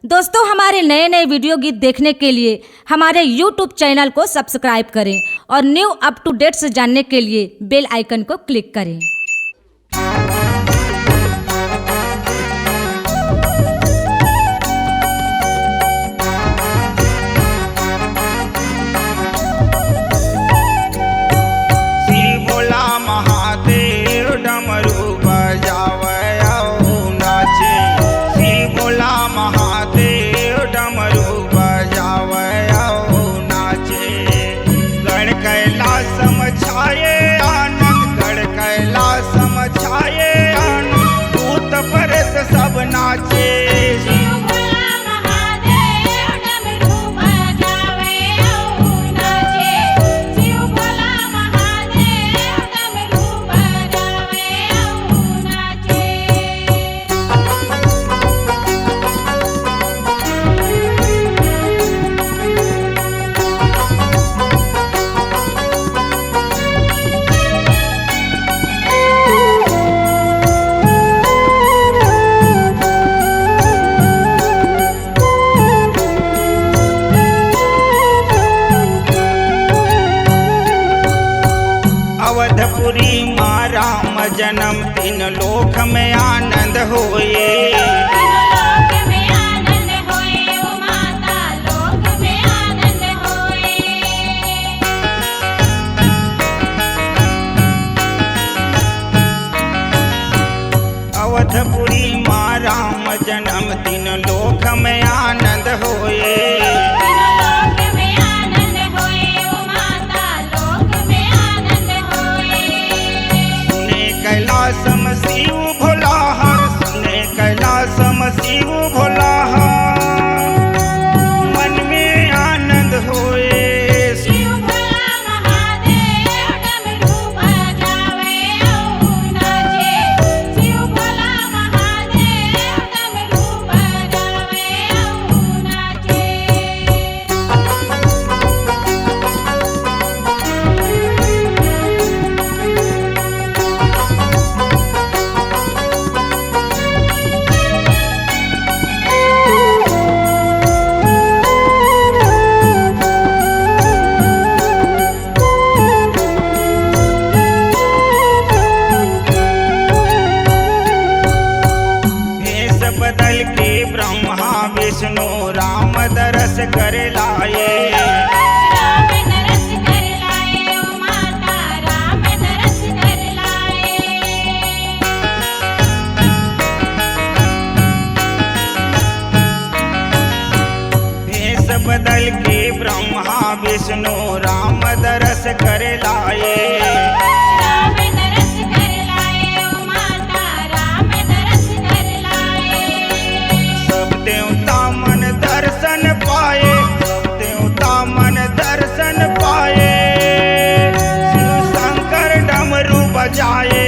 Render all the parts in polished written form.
दोस्तों, हमारे नए नए वीडियो गीत देखने के लिए हमारे YouTube चैनल को सब्सक्राइब करें और न्यू अप टू डेट से जानने के लिए बेल आइकन को क्लिक करें। सब नाचे अवधपुरी माँ राम जन्म तीन लोक में आनंद होए। अवधपुरी माँ राम जन्म तीन लोक में आनंद होए। कैलासम शिव भोला हर सुने कैलासम शिव भोला हर मन में आनंद होए। बदल के ब्रह्मा विष्णु राम दरस कर लाए। भेष बदल के ब्रह्मा विष्णु राम दरस कर लाए। देवता मन दर्शन पाए, देवता मन दर्शन पाए। शिव शंकर डमरू बजाए।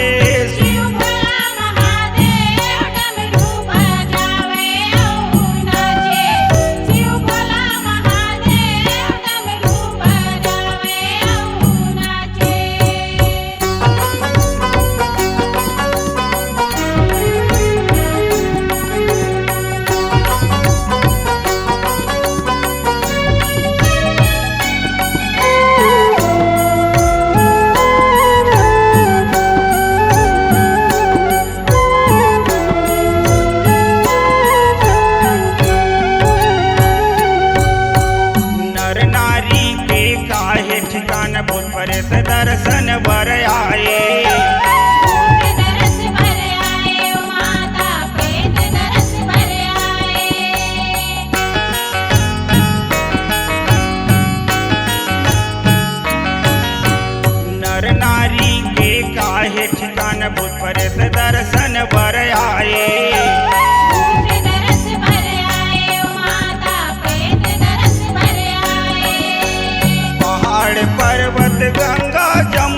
ठिकान भूत प्रेत दर्शन बर आए। नर नारी के काहे ठिकान भूत प्रेत दर्शन बर आए। पर्वत Ganga Jamuna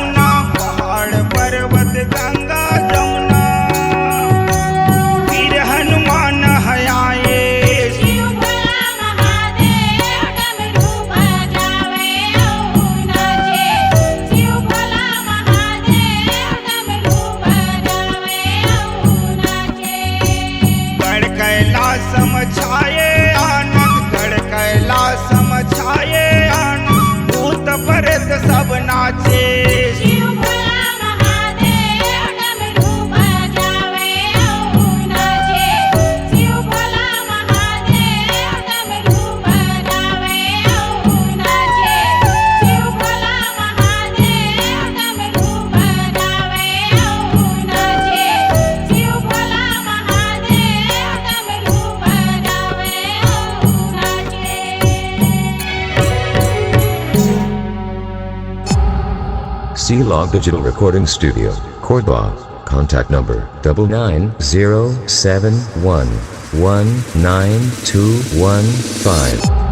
Vlog Digital Recording Studio, Cordoba. Contact number 99071192215.